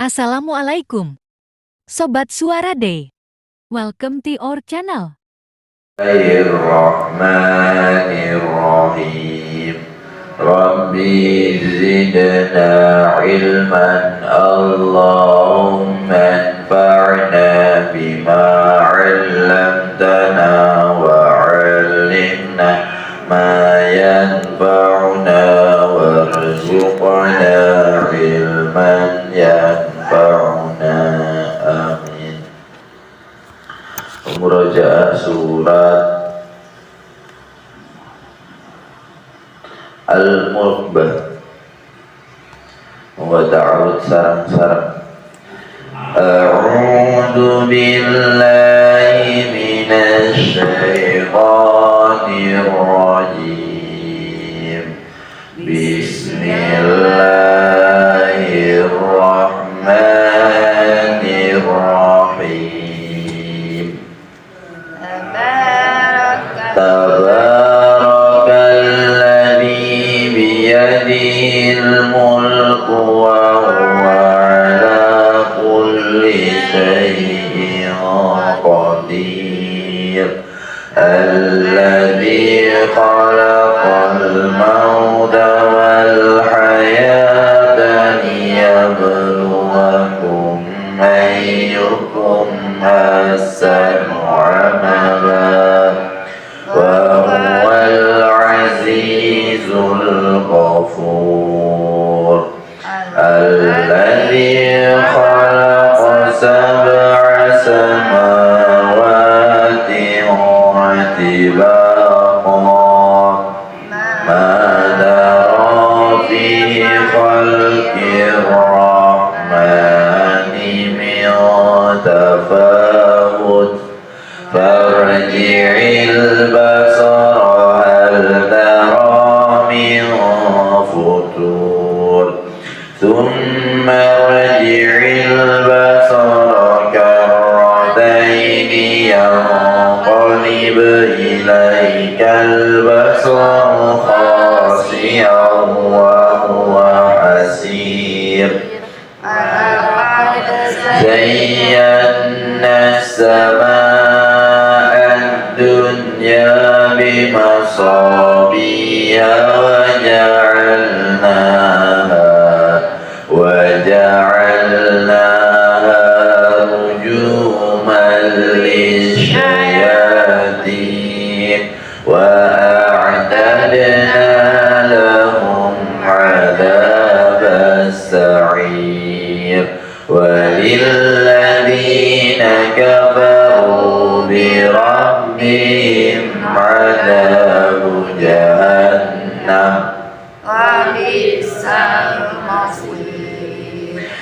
Assalamualaikum, Sobat Suara Day. Welcome to our channel. Bismillahirrahmanirrahim. Rabbi zidna ilman, Allahumma anfa'na bima 'allamtana wa 'allimna ma yanfa'una warzuqna ilman yanfa'una. Amin. Murajaah surat Al-Mulk wa ta'awud sarang-sarang. A'udzu billahi minasy syaithanir rajim. Bismillahirrahmanirrahim. Tabarakalladzi biyadihil mulku wa huwa ala kulli syai'in qadir. Alladzi khalaqal mauta wal hayata liyabluwakum ayyukum ahsanu amala wa huwal azizul ghafur. Alladzi khalaqa sab'a samawati tibaqa ma dara fi khalqir rahmani min tafawut farji'il basara hal tara min futur thumma rji'il basara karrataini yanqalib ilaikal basaru khasi'an wa huwa hasir. Zayyana as-samaa'a ad-dunya bimasabiha wa ja'alnaha rujuman lisyayatin wa a'tadna lahum 'adzabas sa'ir walilladzina kafaru bi rabbihim 'adzabu jahannam wa bi'sal masir.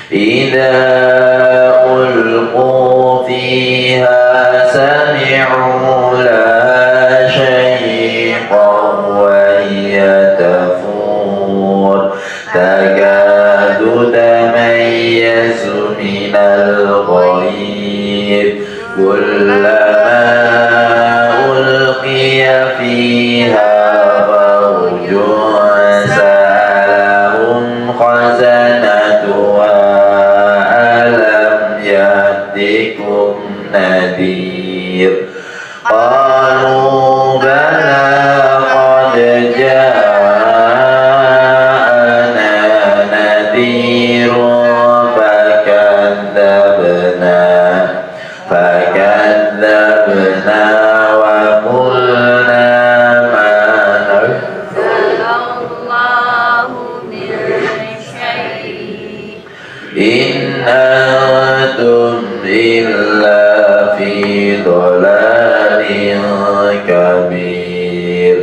Idza ulqu fiha sami'u laha shayqan wa hiya tafur takadu tamayyazu minal ghayb kullama ulqiya fiha fawjun sa'alahum khazanatuha alam ya'tikum nadir. Qalu bala qad ja'ana nadirun fakadzabna wa qulna ma nazzala min syai' in antum illa fi dhalalin kabir.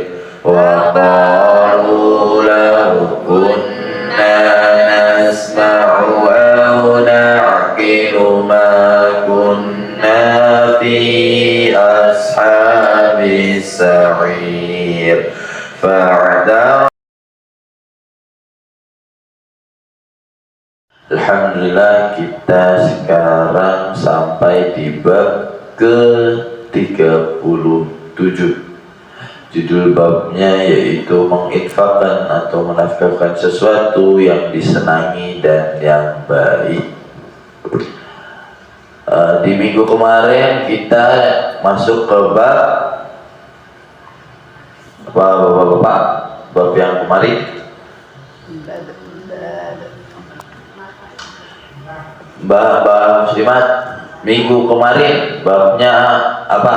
Wa qalu law kunna nasma'u aw na'qilu ma kunna fi ashabis sa'ir fa'da. Alhamdulillah, kita sekarang sampai di bab ke-37. Judul babnya yaitu menginfakkan atau menafkahkan sesuatu yang disenangi dan yang baik. Di minggu kemarin kita masuk ke bab apa bapak-bapak, bab yang kemarin Mbak Muslimat, minggu kemarin babnya apa?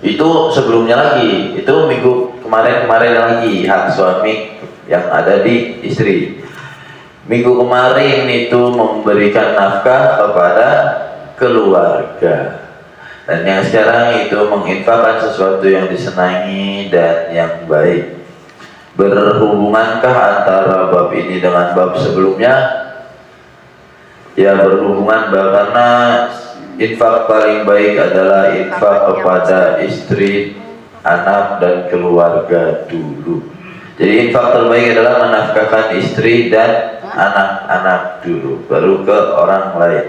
Itu sebelumnya lagi, itu minggu kemarin lagi hak suami yang ada di istri. Minggu kemarin itu memberikan nafkah kepada keluarga, dan yang sekarang itu menginfakkan sesuatu yang disenangi dan yang baik. Berhubungankah antara bab ini dengan bab sebelumnya? Ya, berhubungan, karena infak paling baik adalah infak kepada istri, anak, dan keluarga dulu. Jadi infak terbaik adalah menafkahkan istri dan anak-anak dulu, baru ke orang lain.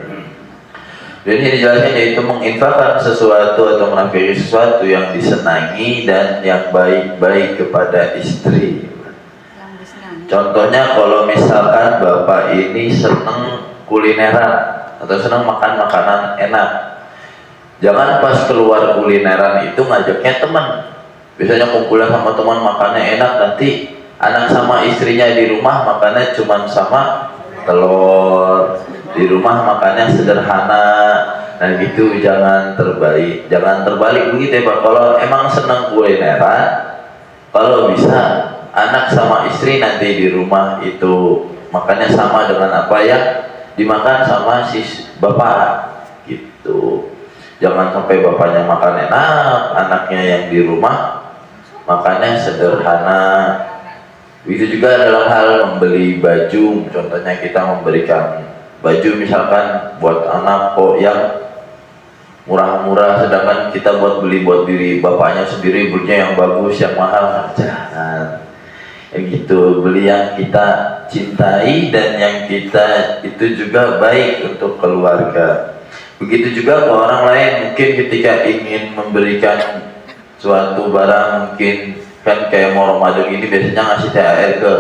Dan ini dijelaskan yaitu menginfakkan sesuatu atau menafkahi sesuatu yang disenangi dan yang baik-baik kepada istri. Contohnya kalau misalkan bapak ini seneng kulineran atau senang makan makanan enak, jangan pas keluar kulineran itu ngajaknya teman. Biasanya kumpulan sama teman makannya enak, nanti anak sama istrinya di rumah makannya cuma sama telur, di rumah makannya sederhana. Nah gitu, jangan terbalik begitu ya Pak. Kalau emang senang kulineran, kalau bisa anak sama istri nanti di rumah itu makannya sama dengan apa yang dimakan sama si bapak gitu. Jangan sampai bapaknya makan enak, anaknya yang di rumah makannya sederhana. Begitu juga dalam hal membeli baju, contohnya kita memberikan baju misalkan buat anak kok yang murah-murah, sedangkan kita buat diri bapaknya sendiri, belinya yang bagus, yang mahal. Jangan ya gitu, beli yang kita cintai dan yang kita itu juga baik untuk keluarga. Begitu juga ke orang lain, mungkin ketika ingin memberikan suatu barang, mungkin kan kayak mau Ramadan ini biasanya ngasih THR ke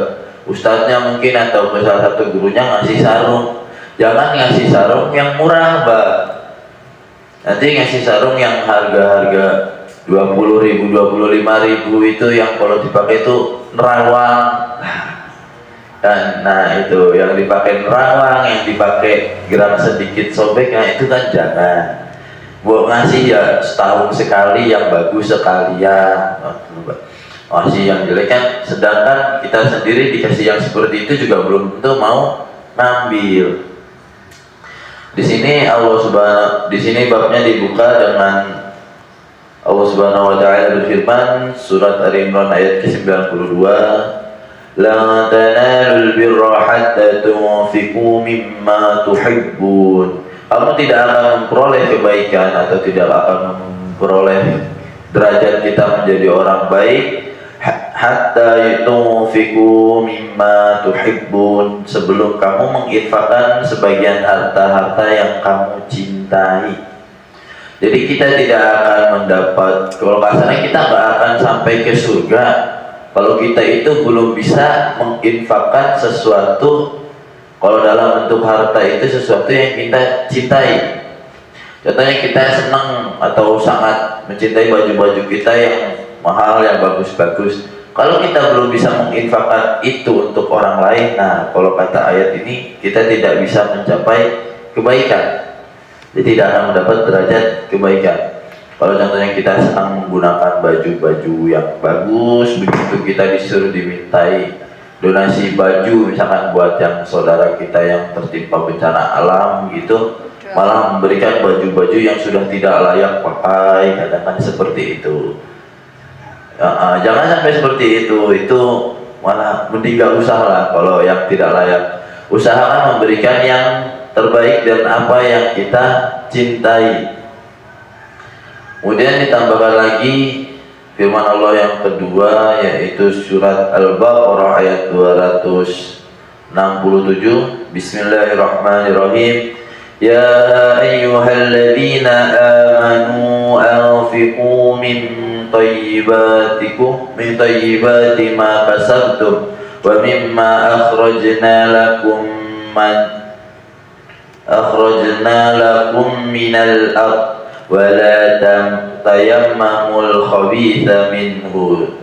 ustadznya mungkin atau ke salah satu gurunya, ngasih sarung. Jangan ngasih sarung yang murah Mbak, nanti ngasih sarung yang harga 20.000, 25.000 itu yang kalau dipakai itu nerawang. Nah itu yang dipakai nerawang, yang dipakai gerak sedikit sobek, nah itu kan jangan. Buat ngasih ya setahun sekali yang bagus sekalian, ngasih yang jelek kan, sedangkan kita sendiri dikasih yang seperti itu juga belum tentu mau ngambil. Di sini di sini babnya dibuka dengan Allah Subhanahu wa taala berfirman, surat Al-Imran ayat ke-92, la tanalul birra hatta tunfiqu mimma tuhibbun. Kamu tidak akan memperoleh kebaikan atau tidak akan memperoleh derajat kita menjadi orang baik hatta tunfiqu mimma tuhibbun, sebelum kamu menginfakkan sebagian harta-harta yang kamu cintai. Jadi kita tidak akan mendapat, kalau kasarnya kita nggak akan sampai ke surga kalau kita itu belum bisa menginfakkan sesuatu, kalau dalam bentuk harta itu sesuatu yang kita cintai. Contohnya kita senang atau sangat mencintai baju-baju kita yang mahal, yang bagus-bagus. Kalau kita belum bisa menginfakkan itu untuk orang lain, nah kalau kata ayat ini kita tidak bisa mencapai kebaikan. Jadi tidak akan mendapat derajat kebaikan. Kalau contohnya kita senang menggunakan baju-baju yang bagus, begitu kita disuruh dimintai donasi baju, misalkan buat yang saudara kita yang tertimpa bencana alam gitu, malah memberikan baju-baju yang sudah tidak layak pakai, kadang-kadang seperti itu. Jangan sampai seperti itu malah mending gak usah lah kalau yang tidak layak. Usahakan memberikan yang terbaik dan apa yang kita cintai. Kemudian ditambahkan lagi firman Allah yang kedua, yaitu surat Al-Baqarah ayat 267, Bismillahirrahmanirrahim. Ya ayyuhalladzina amanu anfiqu min tayyibati ma kasabtum wa mimma akhrajna lakum minal ard wa la tayammamul khabitha minhu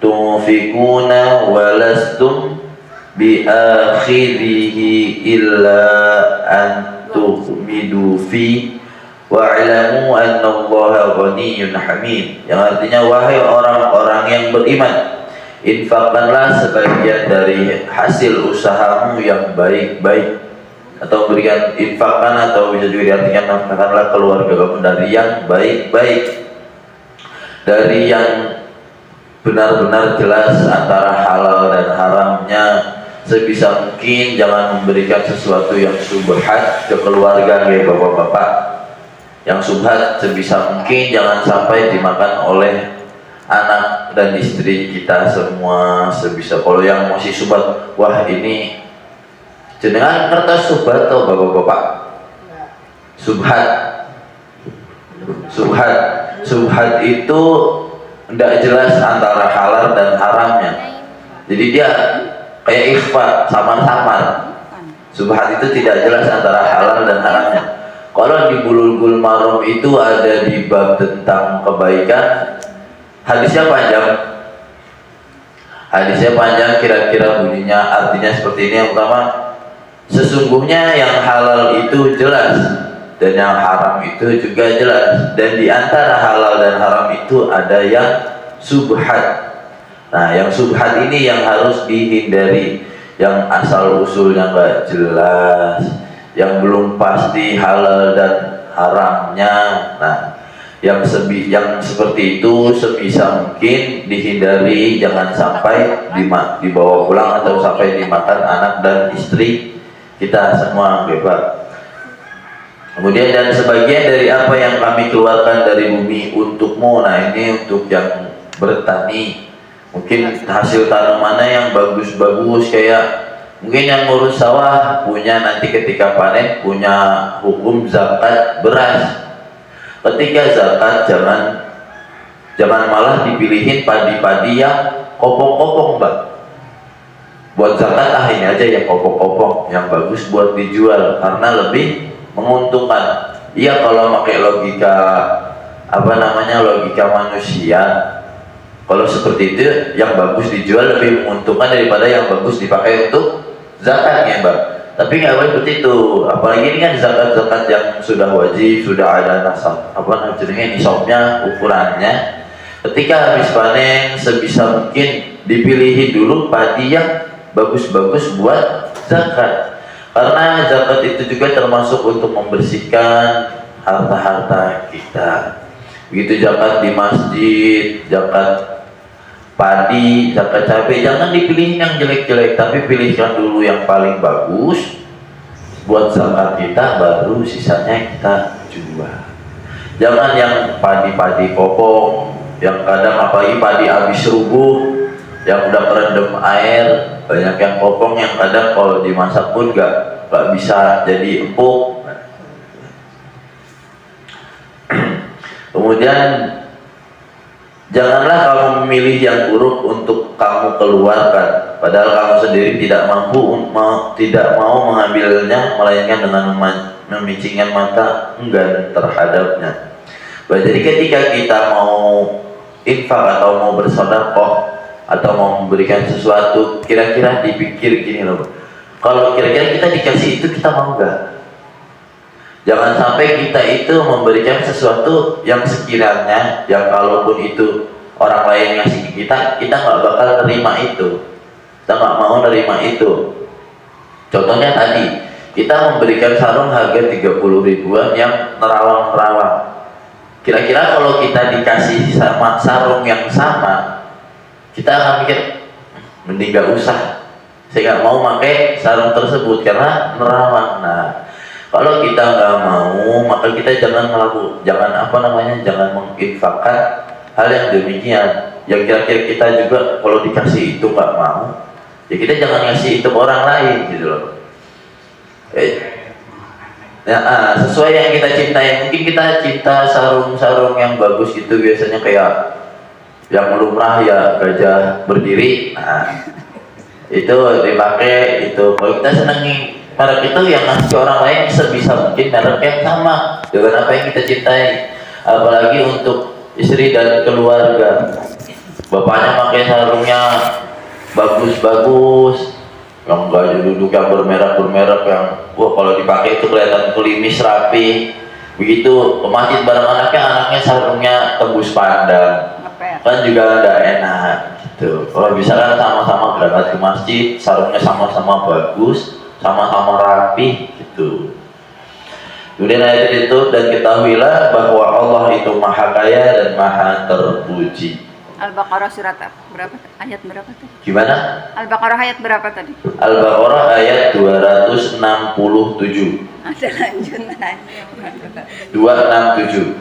tunfikuna wa lastum biakhirihi illa an tu'midu fi wa'lamu annallaha ghaniyyun hamid, yang artinya wahai orang-orang yang beriman, infakkanlah sebagian dari hasil usahamu yang baik-baik, atau berikan infakkan, atau bisa juga diartikan nafkahkanlah keluarga kamu dari yang baik-baik, dari yang benar-benar jelas antara halal dan haramnya. Sebisa mungkin jangan memberikan sesuatu yang subhat ke keluarga ya bapak-bapak. Yang subhat sebisa mungkin jangan sampai dimakan oleh anak dan istri kita semua sebisa. Kalau yang masih subhat, wah ini jenengan ngertos subhat atau bapak-bapak? Subhat itu tidak jelas antara halal dan haramnya. Jadi dia kayak ikhfa, samar-samar. Subhat itu tidak jelas antara halal dan haramnya. Kalau di Bulughul Maram itu ada di bab tentang kebaikan, hadisnya panjang, kira-kira bunyinya artinya seperti ini. Yang pertama, sesungguhnya yang halal itu jelas dan yang haram itu juga jelas, dan di antara halal dan haram itu ada yang subhat. Nah, yang subhat ini yang harus dihindari, yang asal usulnya nggak jelas, yang belum pasti halal dan haramnya. Nah, yang seperti itu sebisa mungkin dihindari, jangan sampai dibawa pulang atau sampai dimakan anak dan istri kita semua, Pak. Kemudian, dan sebagian dari apa yang kami keluarkan dari bumi untukmu. Nah, ini untuk yang bertani. Mungkin hasil tanamannya yang bagus-bagus, kayak mungkin yang ngurus sawah punya nanti ketika panen punya hukum zakat beras. Ketika zakat jangan malah dipilihin padi-padi yang kopong-kopong, Mbak. Buat zakat ini aja yang kopong-kopong, yang bagus buat dijual karena lebih menguntungkan. Iya, kalau pakai logika logika manusia, kalau seperti itu yang bagus dijual lebih menguntungkan daripada yang bagus dipakai untuk zakatnya, Mbak. Tapi nggak boleh seperti itu. Apalagi ini kan zakat yang sudah wajib, sudah ada nisabnya, ukurannya. Ketika habis panen, sebisa mungkin dipilihi dulu padi yang bagus-bagus buat zakat. Karena zakat itu juga termasuk untuk membersihkan harta-harta kita. Begitu zakat di masjid, zakat padi, zakat cabai, jangan dipilih yang jelek-jelek, tapi pilihkan dulu yang paling bagus buat zakat kita, baru sisanya kita jual. Jangan yang padi-padi kopong, yang kadang apalagi padi habis rubuh, yang udah kerendam air, banyak yang kopong yang kadang kalau dimasak pun gak bisa jadi empuk. Kemudian janganlah kamu memilih yang buruk untuk kamu keluarkan, padahal kamu sendiri tidak mau mengambilnya, melainkan dengan memicingkan mata enggan terhadapnya. Jadi ketika kita mau infak atau mau bersedekah atau mau memberikan sesuatu, kira-kira dipikir gini loh, kalau kira-kira kita dikasih itu, kita mau enggak? Jangan sampai kita itu memberikan sesuatu yang sekiranya, yang kalaupun itu orang lain ngasih ke kita nggak bakal terima itu, kita nggak mau nerima itu. Contohnya tadi, kita memberikan sarung harga 30 ribuan yang nerawang-nerawang. Kira-kira kalau kita dikasih sama sarung yang sama, kita akan mikir, mending gak usah, saya nggak mau pakai sarung tersebut karena nerawang. Nah, kalau kita nggak mau, maka kita jangan menginfakkan hal yang demikian. Yang kira-kira kita juga kalau dikasih itu nggak mau, ya kita jangan ngasih itu ke orang lain gitu loh. Sesuai yang kita cintai. Mungkin kita cinta sarung-sarung yang bagus itu, biasanya kayak yang lumrah ya, gajah berdiri. Nah, itu dipakai itu. Kalau kita senangi merek itu, yang ngasih orang lain sebisa mungkin merek yang sama dengan apa yang kita cintai, apalagi untuk istri dan keluarga. Bapaknya pakai sarungnya bagus-bagus, yang enggak duduk yang bermerek yang wah kalau dipakai itu kelihatan klimis rapi. Begitu ke masjid bareng anaknya sarungnya tembus pandang, kan juga enggak enak gitu. Kalau bisa kan sama-sama berangkat ke masjid, sarungnya sama-sama bagus, sama-sama rapi gitu. Kemudian ayat itu, dan ketahuilah bahwa Allah itu maha kaya dan maha terpuji. Al-Baqarah surat berapa? Ayat berapa tuh? Gimana? Al-Baqarah ayat berapa tadi? Al-Baqarah ayat 267. Ada lanjutannya. 267.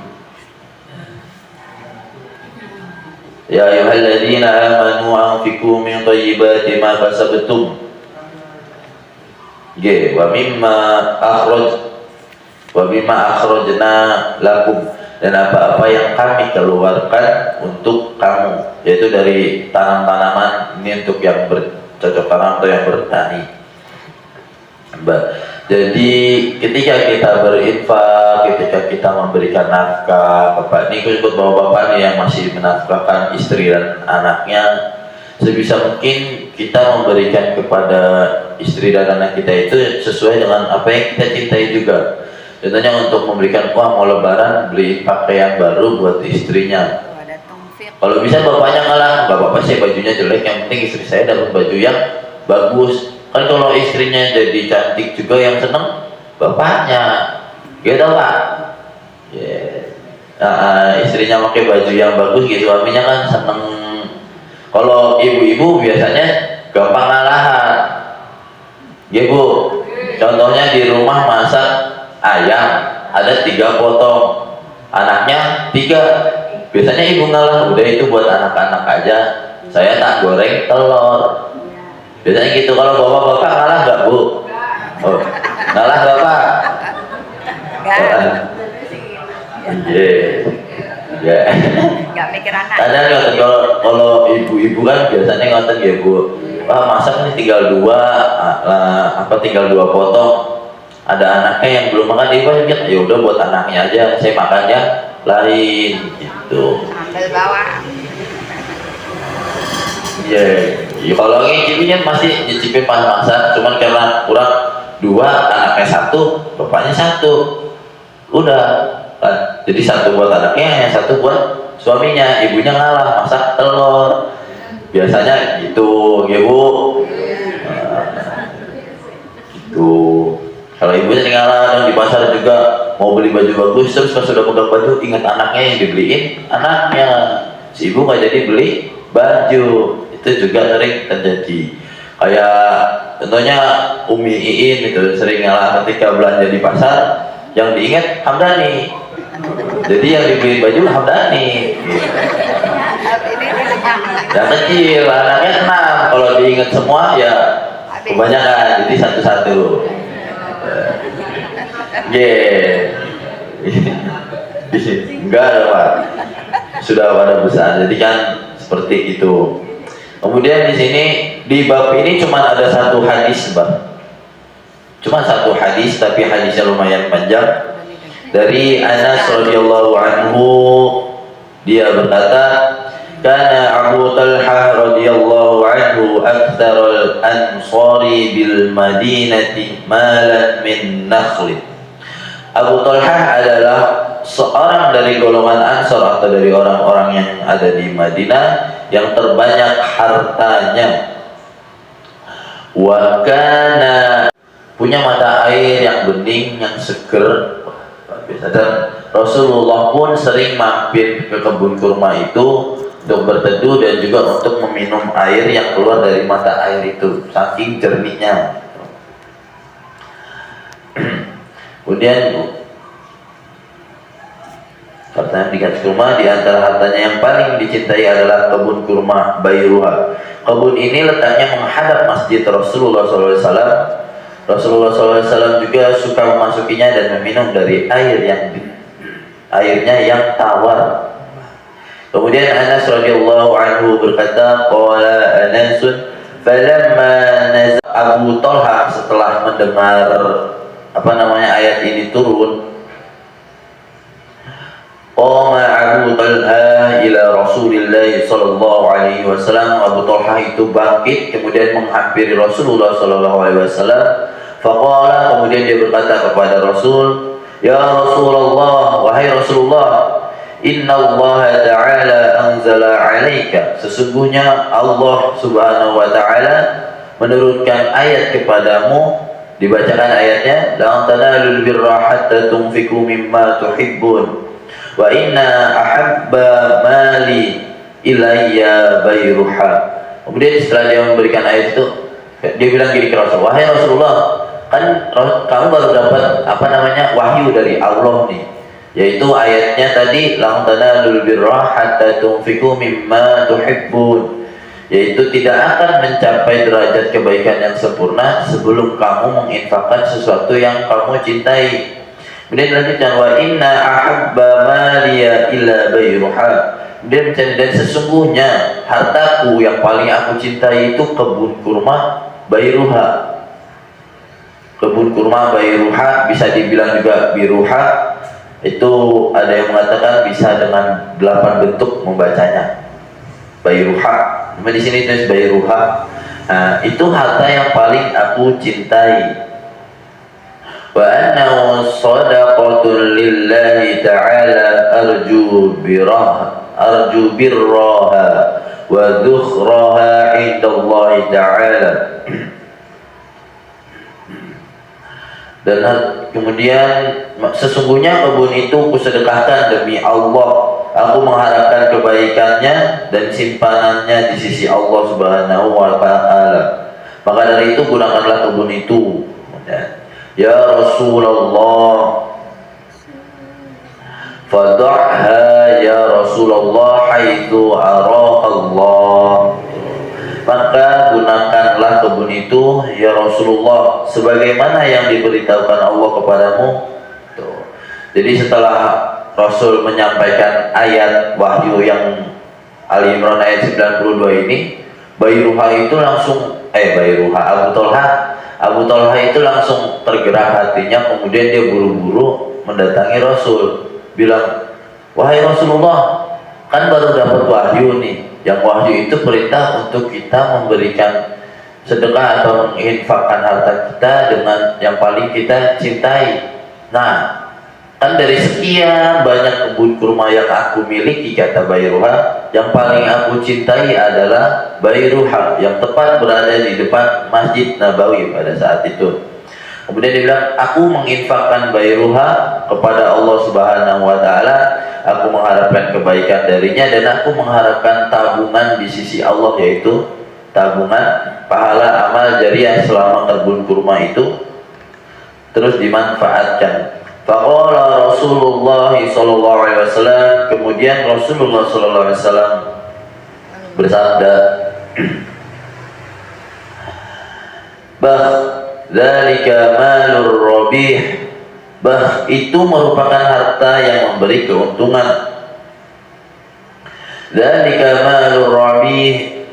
Ya ayyuhalladzina amanu anfiqu min thayyibati ma kasabtum. Wa mimma akhrajna lakum, dan apa-apa yang kami keluarkan untuk kamu, yaitu dari tanam-tanaman. Ini untuk yang bercocok tanam atau yang bertani. Jadi ketika kita berinfak, ketika kita memberikan nafkah, bapak ini aku sebut bahwa bapak ini yang masih menafkahkan istri dan anaknya, sebisa mungkin kita memberikan kepada istri dan anak kita itu sesuai dengan apa yang kita cintai juga. Contohnya untuk memberikan uang mau lebaran, beli pakaian baru buat istrinya. Kalau bisa bapaknya ngalah, nggak apa-apa sih bajunya jelek, yang penting istri saya dapat baju yang bagus. Kan kalau istrinya jadi cantik juga yang seneng bapaknya, gitu pak. Istrinya pakai baju yang bagus gitu, suaminya kan seneng. Kalau ibu-ibu biasanya gampang ngalahan, ya bu. Contohnya di rumah masak ayam ada 3 potong, anaknya 3, biasanya ibu ngalah, udah itu buat anak-anak aja, saya tak goreng telur, biasanya gitu. Kalau bapak-bapak ngalah nggak bu? Oh, ngalah bapak? Ya. Nggak mikir anak. Kadang kalau ibu-ibu kan biasanya ngotot ya bu, wah masak nih tinggal 2 potong. Ada anaknya yang belum makan, ibu ya udah buat anaknya aja, saya makannya lain gitu. Ambil bawah. Ya kalau ngicipinnya masih nyicipin pas masak, cuman karena kurang 2, anaknya 1, bapaknya 1, udah kan. Jadi 1 buat anaknya, yang 1 buat suaminya. Ibunya ngalah masak telur, biasanya gitu ya bu. Gitu. Kalau ibu sering ngalah, di pasar juga mau beli baju bagus, terus pas sudah pegang baju ingat anaknya yang dibeliin anaknya, si ibu nggak jadi beli baju. Itu juga sering terjadi. Kayak contohnya Umi Iin itu sering ngalah ketika belanja di pasar, yang diingat Hamdani, jadi yang dibeli baju Hamdani. Yang kecil anaknya 6, kalau diingat semua ya kebanyakan, jadi satu-satu. Enggak ada pak, sudah pada besar, jadi kan seperti itu. Kemudian di sini di bab ini cuma ada 1 hadis bang, cuma 1 hadis, tapi hadisnya lumayan panjang. Dari Anas radhiyallahu anhu, dia berkata, kana Abu Talha radhiyallahu anhu aktsarul ansari bil Madinati malan min nakhlin. Abu Talha adalah seorang dari golongan Ansor atau dari orang-orang yang ada di Madinah yang terbanyak hartanya. Wa kana, punya mata air yang bening, yang seger. Dan Rasulullah pun sering mampir ke kebun kurma itu untuk berteduh dan juga untuk meminum air yang keluar dari mata air itu, saking jernihnya. Kemudian pertanyaan di garis kurma, di antara hartanya yang paling dicintai adalah kebun kurma Bayruha. Kebun ini letaknya menghadap masjid Rasulullah SAW. Rasulullah SAW juga suka memasukinya dan meminum dari airnya yang tawar. Kemudian Anas radhiyallahu anhu berkata, qala Anasun Falamma nazal Abu Talha setelah mendengar ayat ini turun, qama Abu Talha ila Rasulillah sallallahu alaihi wasallam. Abu Talha itu bangkit kemudian menghampiri Rasulullah sallallahu alaihi wasallam. Faqala, kemudian dia berkata kepada Rasul, ya Rasulullah, wahai Rasulullah, inna Allah ta'ala anzala alaika, sesungguhnya Allah subhanahu wa ta'ala menurunkan ayat kepadamu. Dibacakan ayatnya, lan tanalul birra hatta tunfiqu mimma tuhibbun wa inna ahabba mali ilayya bayruha. Kemudian setelah dia memberikan ayat itu, dia bilang gini ke Rasul, wahai Rasulullah, kan kamu baru dapat wahyu dari Allah nih, yaitu ayatnya tadi, lan tanalul birra hatta tunfiqu mimma tuhibbun, yaitu tidak akan mencapai derajat kebaikan yang sempurna sebelum kamu menginfakkan sesuatu yang kamu cintai. Kemudian lanjutkan, wa inna ahabba maliya illa bayruha, kemudian dan sesungguhnya hartaku yang paling aku cintai itu kebun kurma bayruha. Kebun kurma bayruha bisa dibilang juga biruha, itu ada yang mengatakan bisa dengan 8 bentuk membacanya. Bayruha, cuma di sini tulis bayruha. Nah, itu harta yang paling aku cintai. Wa annahu shadaqatun lillahi ta'ala arju birraha wa dhukhraha indallahi ta'ala. Dan kemudian sesungguhnya kebun itu kusedekahkan demi Allah, aku mengharapkan kebaikannya dan simpanannya di sisi Allah subhanahu wa ta'ala. Maka dari itu gunakanlah kebun itu. Ya Rasulullah, fada'ha ya Rasulullah haitsu Allah, maka gunakanlah kebun itu ya Rasulullah sebagaimana yang diberitahukan Allah kepadamu. Tuh. Jadi setelah Rasul menyampaikan ayat wahyu yang Ali Imran ayat 92 ini, Bayruha itu langsung Abu Talha itu langsung tergerak hatinya, kemudian dia buru-buru mendatangi Rasul, bilang, wahai Rasulullah, kan baru dapat wahyu nih, yang wahyu itu perintah untuk kita memberikan sedekah atau menginfakkan harta kita dengan yang paling kita cintai. Nah, kan dari sekian banyak kebun kurma yang aku miliki, kata Bayruha, yang paling aku cintai adalah Bayruha yang tepat berada di depan Masjid Nabawi pada saat itu. Kemudian dia bilang, aku menginfakkan Bayruha kepada Allah subhanahu wa ta'ala, aku mengharapkan kebaikan darinya dan aku mengharapkan tabungan di sisi Allah, yaitu tabungan pahala amal jariah selama kebun kurma itu terus dimanfaatkan. Faqala Rasulullah sallallahu alaihi wasallam, kemudian Rasulullah sallallahu alaihi wasallam bersabda, dzalika malur rabih, itu merupakan harta yang memberi keuntungan. Dzalika malur rabih,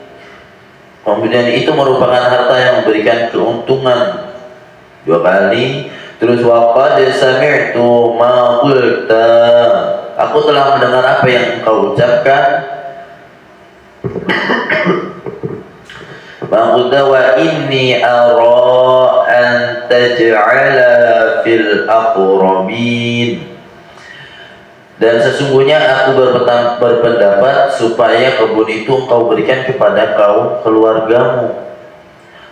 kemudian itu merupakan harta yang memberikan keuntungan. 2 kali. Terus waqad sami'tu ma qulta, aku telah mendengar apa yang engkau ucapkan. Maqulta wa inni ara an taj'ala fil aqrabin, dan sesungguhnya aku berpendapat supaya kebun itu engkau berikan kepada kaum keluargamu.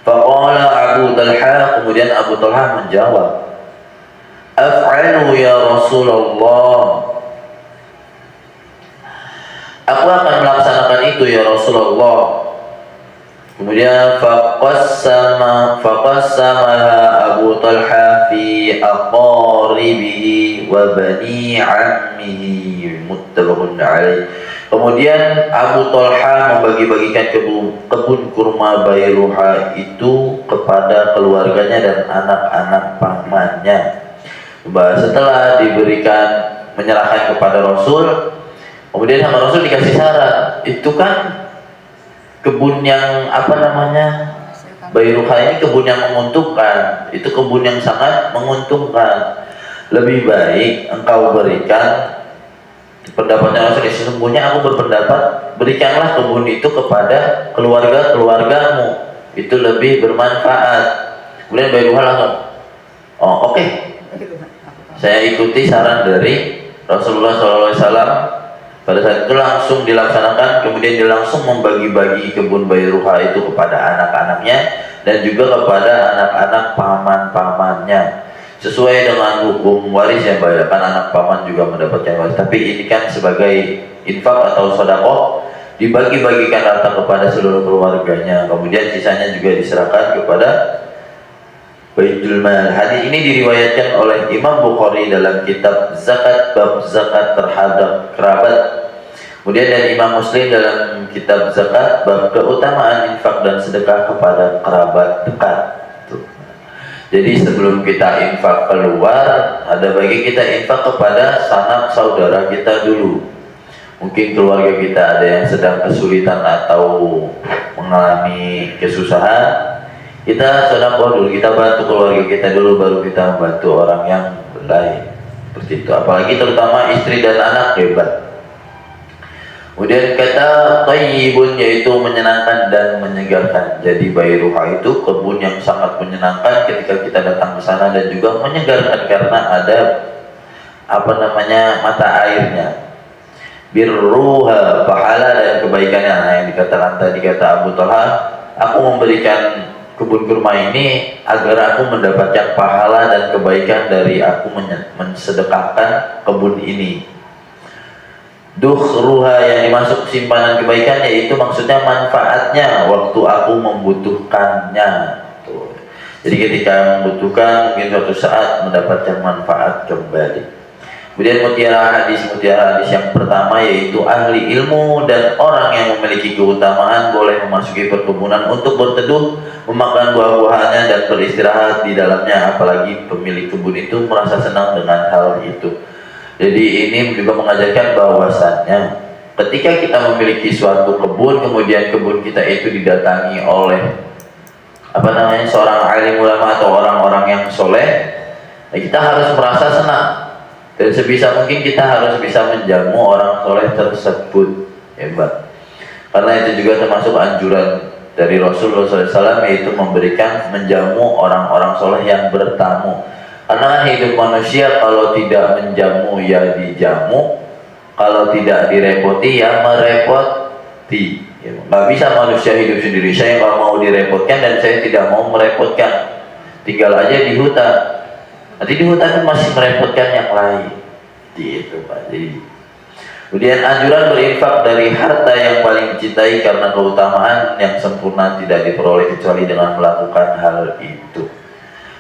Faqala Abu Talha, kemudian Abu Talha menjawab, af'alu ya Rasulullah, aku akan melaksanakan itu ya Rasulullah. Kemudian faqassamaha Abu Talha fi aqaribihi wa bani ammihi, muttafaqun alaih. Kemudian Abu Talha membagi-bagikan kebun kurma Bayruha itu kepada keluarganya dan anak-anak pamannya. Setelah menyerahkan kepada Rasul, kemudian sama Rasul dikasih syarat, itu kan kebun yang apa namanya, Bairuha ini kebun yang menguntungkan, itu kebun yang sangat menguntungkan. Lebih baik engkau berikan, pendapatnya Rasul, sesungguhnya aku berpendapat berikanlah kebun itu kepada keluargamu, itu lebih bermanfaat. Kemudian Bairuha langsung, oh oke. Saya ikuti saran dari Rasulullah SAW. Pada saat itu langsung dilaksanakan. Kemudian dia langsung membagi-bagi kebun Bairuha itu kepada anak-anaknya dan juga kepada anak-anak paman-pamannya, sesuai dengan hukum waris yang banyak, kan anak paman juga mendapatkan waris. Tapi ini kan sebagai infak atau sedekah, dibagi-bagikan harta kepada seluruh keluarganya. Kemudian sisanya juga diserahkan kepada Baitul Mal. Hadis ini diriwayatkan oleh Imam Bukhari dalam kitab zakat, bab zakat terhadap kerabat. Kemudian dan Imam Muslim dalam kitab zakat, bab keutamaan infak dan sedekah kepada kerabat dekat. Tuh. Jadi sebelum kita infak keluar, ada bagi kita infak kepada sanak saudara kita dulu. Mungkin keluarga kita ada yang sedang kesulitan atau mengalami kesusahan, kita sedekah dulu, kita bantu keluarga kita dulu, baru kita membantu orang yang lain. Seperti itu. Apalagi terutama istri dan anak, hebat. Kemudian kata thayyibun, yaitu menyenangkan dan menyegarkan. Jadi Bairuha itu kebun yang sangat menyenangkan ketika kita datang ke sana, dan juga menyegarkan karena ada apa namanya, mata airnya. Birruha, pahala dan kebaikannya. Nah, yang dikatakan tadi kata Abu Talha, aku memberikan kebun kurma ini agar aku mendapatkan pahala dan kebaikan dari aku mensedekahkan kebun ini. Dukhruha, yang dimasuk simpanan kebaikan, yaitu maksudnya manfaatnya waktu aku membutuhkannya. Tuh. Jadi ketika membutuhkan, mungkin suatu saat mendapatkan manfaat kembali. Kemudian mutiara hadis yang pertama, yaitu ahli ilmu dan orang yang memiliki keutamaan boleh memasuki perkebunan untuk berteduh, memakan buah-buahannya dan beristirahat di dalamnya. Apalagi pemilik kebun itu merasa senang dengan hal itu. Jadi ini juga mengajarkan bahwasannya ketika kita memiliki suatu kebun, kemudian kebun kita itu didatangi oleh apa namanya, seorang alim ulama atau orang-orang yang soleh, kita harus merasa senang. Dan sebisa mungkin kita harus bisa menjamu orang soleh tersebut. Hebat. Karena itu juga termasuk anjuran dari Rasulullah SAW, yaitu menjamu orang-orang soleh yang bertamu. Karena kan hidup manusia kalau tidak menjamu ya dijamu, kalau tidak direpoti ya merepoti. Nggak bisa manusia hidup sendiri. Saya nggak mau direpotkan dan saya tidak mau merepotkan. Tinggal aja di hutan. Nanti di hutan kan masih merepotkan yang lain. Gitu Pak. Jadi, kemudian anjuran berinfak dari harta yang paling dicintai karena keutamaan yang sempurna tidak diperoleh kecuali dengan melakukan hal itu.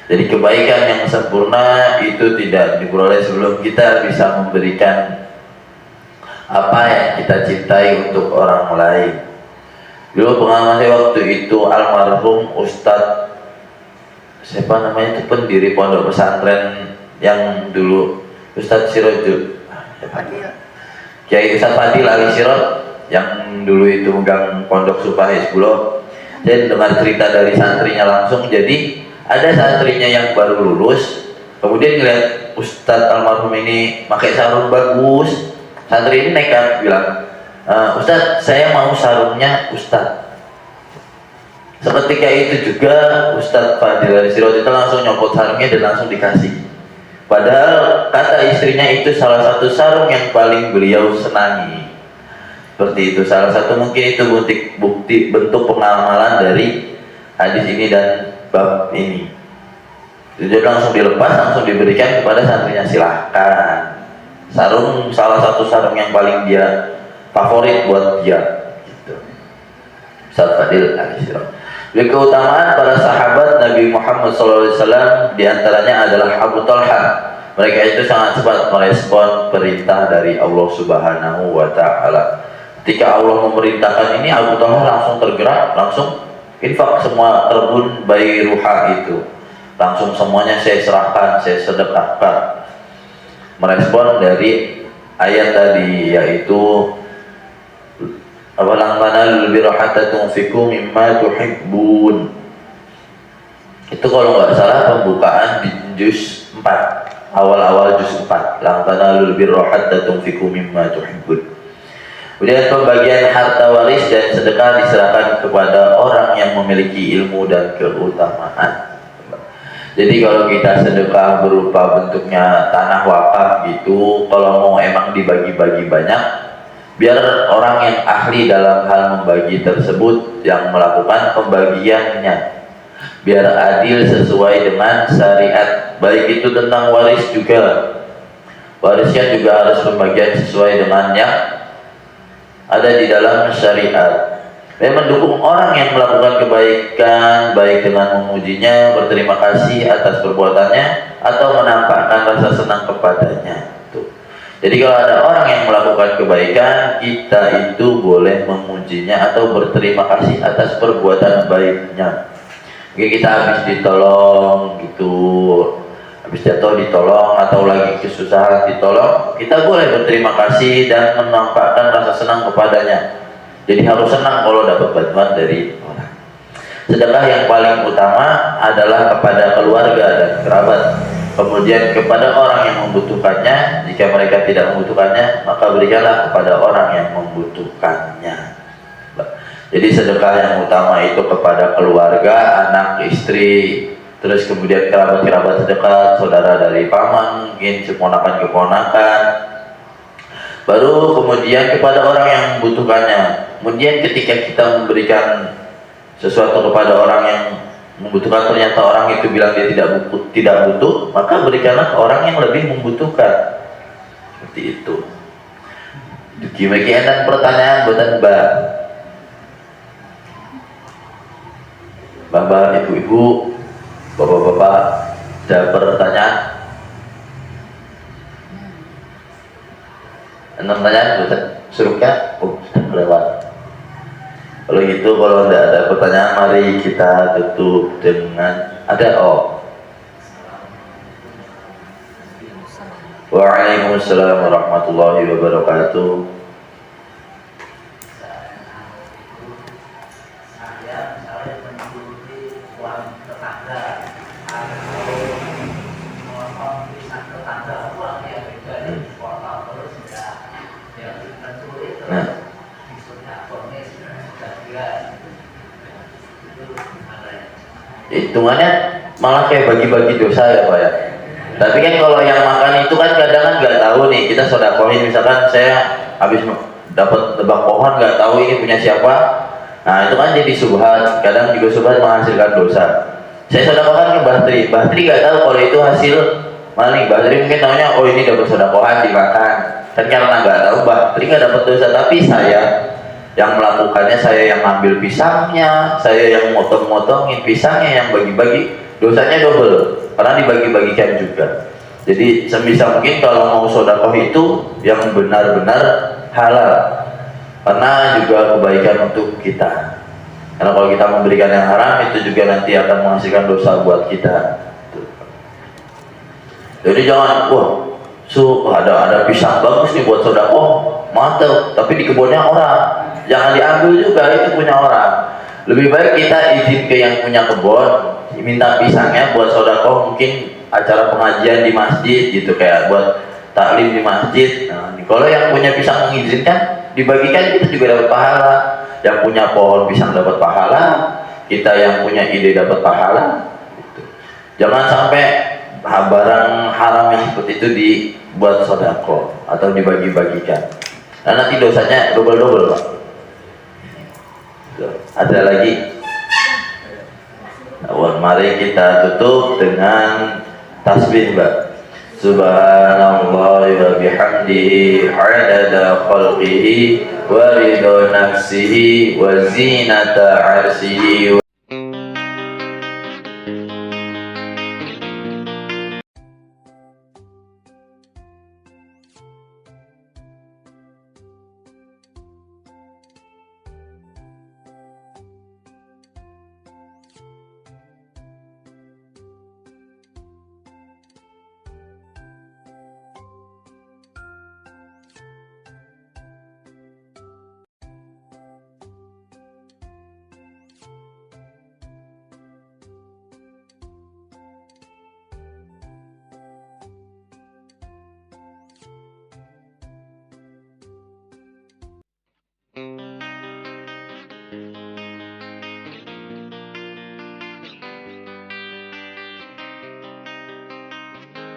Jadi kebaikan yang sempurna itu tidak diperoleh sebelum kita bisa memberikan apa yang kita cintai untuk orang lain. Dulu pengalaman saya waktu itu, almarhum Ustadz siapa namanya itu, pendiri pondok pesantren yang dulu, Ustadz Sirojul, Kiai Ustadz Fadil Ali Sirot, yang dulu itu megang pondok Supa Hizbullah. Saya dengar cerita dari santrinya langsung. Jadi ada santrinya yang baru lulus, kemudian ngeliat Ustadz almarhum ini pakai sarung bagus. Santri ini nekat bilang, Ustadz, saya mau sarungnya Ustadz. Seketika itu juga Ustadz Fadil dari Sirot itu langsung nyopot sarungnya dan langsung dikasih. Padahal kata istrinya itu salah satu sarung yang paling beliau senangi. Seperti itu. Salah satu mungkin itu bukti bentuk pengamalan dari hadis ini dan bab ini. Jadi langsung dilepas, langsung diberikan kepada santrinya, silahkan. Sarung, salah satu sarung yang paling dia favorit buat dia. Gitu. Ustadz Fadil Al-Sirot. Jadi keutamaan para sahabat Nabi Muhammad SAW diantaranya adalah Abu Talha. Mereka itu sangat cepat merespon perintah dari Allah Subhanahu wa Ta'ala. Ketika Allah memerintahkan ini, Abu Talha langsung tergerak, langsung infak semua kebun Bairuha itu. Langsung semuanya saya serahkan, saya sedekahkan. Merespon dari ayat tadi, yaitu Awalan tanalul birra hatta tunfiqu mimma tuhibbun. Itu kalau nggak salah pembukaan di juz 4, awal-awal juz 4. Lan tanalul birra hatta tunfiqu mimma tuhibbun. Kemudian pembagian harta waris dan sedekah diserahkan kepada orang yang memiliki ilmu dan keutamaan. Jadi kalau kita sedekah berupa bentuknya tanah wakaf gitu, kalau mau emang dibagi-bagi banyak, biar orang yang ahli dalam hal membagi tersebut yang melakukan pembagiannya, biar adil sesuai dengan syariat. Baik itu tentang waris juga, warisnya juga harus pembagian sesuai dengan yang ada di dalam syariat. Dan mendukung orang yang melakukan kebaikan, baik dengan memujinya, berterima kasih atas perbuatannya, atau menampakkan rasa senang kepadanya. Tuh. Jadi kalau ada orang yang melakukan kebaikan, kita itu boleh memujinya atau berterima kasih atas perbuatan baiknya. Mungkin kita habis ditolong gitu, habis jatuh ditolong, atau lagi kesusahan ditolong, kita boleh berterima kasih dan menampakkan rasa senang kepadanya. Jadi harus senang kalau dapat bantuan dari orang. Sedekah yang paling utama adalah kepada keluarga dan kerabat, kemudian kepada orang yang membutuhkannya. Jika mereka tidak membutuhkannya, maka berikanlah kepada orang yang membutuhkannya. Jadi sedekah yang utama itu kepada keluarga, anak, istri, terus kemudian kerabat-kerabat terdekat, saudara dari paman, mungkin keponakan-keponakan, baru kemudian kepada orang yang membutuhkannya. Kemudian ketika kita memberikan sesuatu kepada orang yang membutuhkan, ternyata orang itu bilang dia tidak butuh, maka berikanlah ke orang yang lebih membutuhkan. Seperti itu. Demikian pertanyaan buatan Mbak. Bapak, ibu-ibu, bapak-bapak, ada pertanyaan? Pertanyaan buatan surga? Oh, sudah lewat. Kalau gitu, kalau tidak ada pertanyaan, mari kita tutup dengan Waalaikumsalam warahmatullahi wabarakatuh. Nah, hitungannya malah kayak bagi-bagi dosa ya Pak ya. Tapi kan kalau yang makan itu kan kadang kan nggak tahu nih, kita sodakohin, misalkan saya habis dapat tebak pohon nggak tahu ini punya siapa, nah itu kan jadi subhat. Kadang juga subhat menghasilkan dosa. Saya sodakohan ke Mbah Tri nggak tahu kalau itu hasil maling. Mbah Tri mungkin tahunya oh ini dapat sodakohan dimakan, kan karena nggak tahu Mbah Tri nggak dapat dosa. Tapi saya yang melakukannya, saya yang ngambil pisangnya, saya yang motong-motongin pisangnya, yang bagi-bagi, dosanya double karena dibagi-bagikan juga. Jadi sebisa mungkin kalau mau sedekah itu yang benar-benar halal, karena juga kebaikan untuk kita. Karena kalau kita memberikan yang haram, itu juga nanti akan menghasilkan dosa buat kita. Jadi jangan, wah, ada pisang bagus nih buat sedekah, mantap, tapi di kebunnya orang, jangan diambil juga, itu punya orang. Lebih baik kita izin ke yang punya kebun, minta pisangnya buat sedekah, mungkin acara pengajian di masjid gitu, kayak buat taklim di masjid. Nah, kalau yang punya pisang mengizinkan, dibagikan, kita juga dapat pahala. Yang punya pohon pisang dapat pahala, kita yang punya ide dapat pahala gitu. Jangan sampai barang haram yang seperti itu dibuat sedekah atau dibagi-bagikan, nah nanti dosanya double-double Pak. Ada lagi? Mari kita tutup dengan tasbih Mbak. Subhanallah wa bihamdihi adada khalqihi wa ridha nafsihi wa zinata arsyihi. Oke.